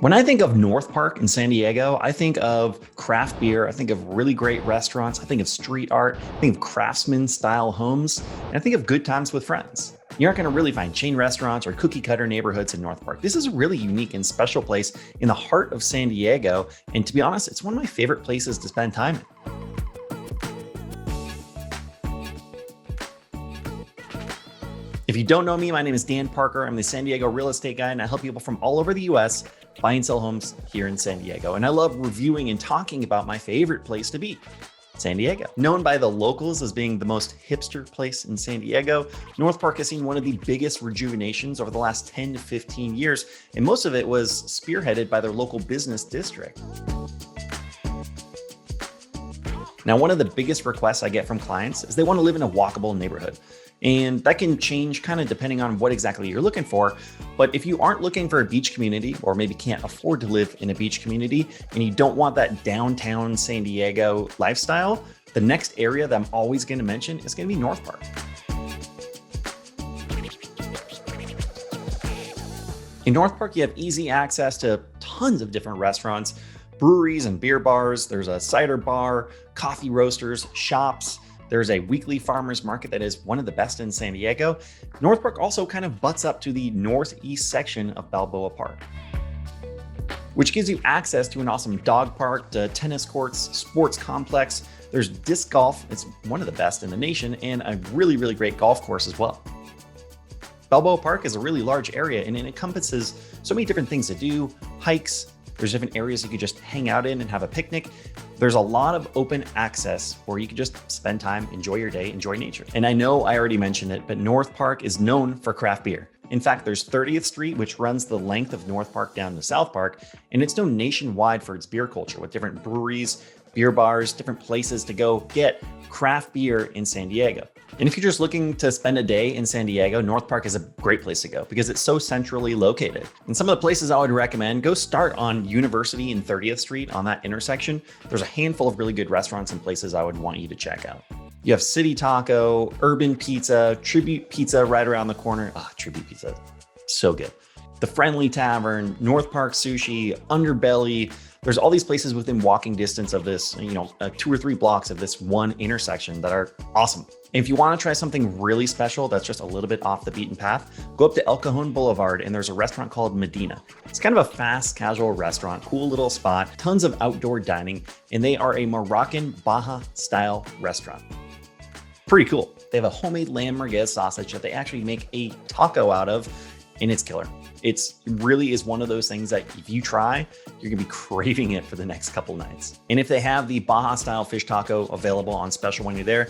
When I think of North Park in San Diego, I think of craft beer. I think of really great restaurants. I think of street art. I think of craftsman style homes. And I think of good times with friends. You aren't going to really find chain restaurants or cookie cutter neighborhoods in North Park. This is a really unique and special place in the heart of San Diego. And to be honest, it's one of my favorite places to spend time in. If you don't know me, my name is Dan Parker. I'm the San Diego real estate guy, and I help people from all over the US buy and sell homes here in San Diego. And I love reviewing and talking about my favorite place to be, San Diego. Known by the locals as being the most hipster place in San Diego, North Park has seen one of the biggest rejuvenations over the last 10 to 15 years, and most of it was spearheaded by their local business district. Now, one of the biggest requests I get from clients is they want to live in a walkable neighborhood. And that can change kind of depending on what exactly you're looking for. But if you aren't looking for a beach community, or maybe can't afford to live in a beach community, and you don't want that downtown San Diego lifestyle, the next area that I'm always going to mention is going to be North Park. In North Park, you have easy access to tons of different restaurants, breweries and beer bars. There's a cider bar, coffee roasters, shops. There's a weekly farmers market that is one of the best in San Diego. North Park also kind of butts up to the northeast section of Balboa Park, which gives you access to an awesome dog park, to tennis courts, sports complex. There's disc golf. It's one of the best in the nation, and a really, really great golf course as well. Balboa Park is a really large area, and it encompasses so many different things to do, hikes. There's different areas you could just hang out in and have a picnic. There's a lot of open access where you can just spend time, enjoy your day, enjoy nature. And I know I already mentioned it, but North Park is known for craft beer. In fact, there's 30th Street, which runs the length of North Park down to South Park, and it's known nationwide for its beer culture with different breweries, beer bars, different places to go get craft beer in San Diego. And if you're just looking to spend a day in San Diego, North Park is a great place to go because it's so centrally located. And some of the places I would recommend, go start on University and 30th Street on that intersection. There's a handful of really good restaurants and places I would want you to check out. You have City Taco, Urban Pizza, Tribute Pizza right around the corner. Tribute Pizza, so good. The Friendly Tavern, North Park Sushi, Underbelly. There's all these places within walking distance of this, 2 or 3 blocks of this one intersection that are awesome. And if you want to try something really special that's just a little bit off the beaten path, go up to El Cajon Boulevard and there's a restaurant called Medina. It's kind of a fast casual restaurant, cool little spot, tons of outdoor dining, and they are a Moroccan Baja style restaurant. Pretty cool. They have a homemade lamb merguez sausage that they actually make a taco out of, and it's killer. It really is one of those things that if you try, you're gonna be craving it for the next couple nights. And if they have the Baja style fish taco available on special when you're there,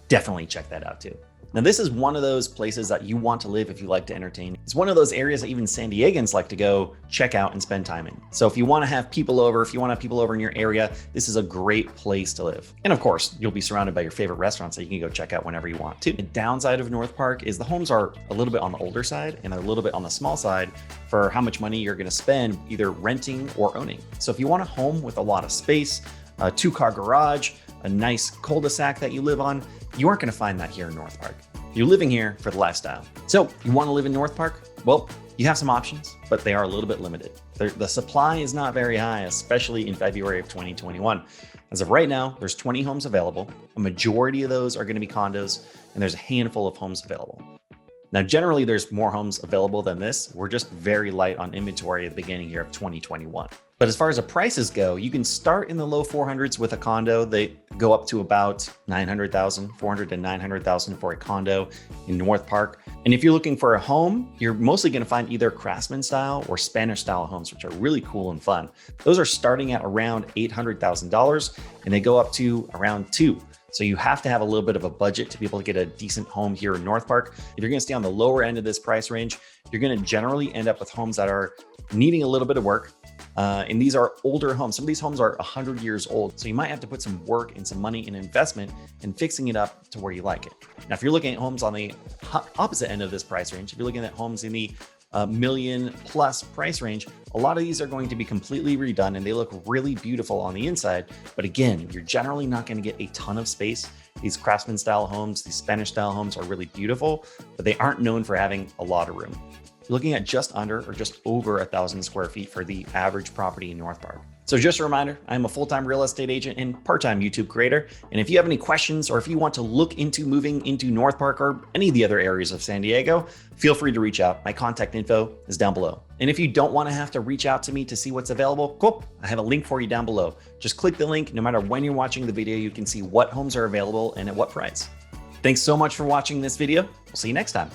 definitely check that out too. Now, this is one of those places that you want to live if you like to entertain. It's one of those areas that even San Diegans like to go check out and spend time in. So if you want to have people over, in your area, this is a great place to live. And of course, you'll be surrounded by your favorite restaurants that you can go check out whenever you want to. The downside of North Park is the homes are a little bit on the older side and a little bit on the small side for how much money you're going to spend either renting or owning. So if you want a home with a lot of space, a 2-car garage, a nice cul-de-sac that you live on, you aren't going to find that here in North Park. You're living here for the lifestyle. So you want to live in North Park? Well, you have some options, but they are a little bit limited. The supply is not very high, especially in February of 2021. As of right now, there's 20 homes available. A majority of those are going to be condos, and there's a handful of homes available. Now, generally, there's more homes available than this. We're just very light on inventory at the beginning here of 2021. But as far as the prices go, you can start in the low 400s with a condo. They go up to about 900,000, 400 to 900,000 for a condo in North Park. And if you're looking for a home, you're mostly going to find either craftsman style or Spanish style homes, which are really cool and fun. Those are starting at around $800,000 and they go up to around 2. So you have to have a little bit of a budget to be able to get a decent home here in North Park. If you're going to stay on the lower end of this price range, you're going to generally end up with homes that are needing a little bit of work. And these are older homes. Some of these homes are 100 years old. So you might have to put some work and some money and investment in fixing it up to where you like it. Now, if you're looking at homes on the opposite end of this price range, if you're looking at homes in the million plus price range, a lot of these are going to be completely redone and they look really beautiful on the inside. But again, you're generally not going to get a ton of space. These craftsman style homes, these Spanish style homes are really beautiful, but they aren't known for having a lot of room. you're looking at just under or just over 1,000 square feet for the average property in North Park. So just a reminder, I'm a full-time real estate agent and part-time YouTube creator. And if you have any questions or if you want to look into moving into North Park or any of the other areas of San Diego, feel free to reach out. My contact info is down below. And if you don't want to have to reach out to me to see what's available, cool, I have a link for you down below. Just click the link. No matter when you're watching the video, you can see what homes are available and at what price. Thanks so much for watching this video. We'll see you next time.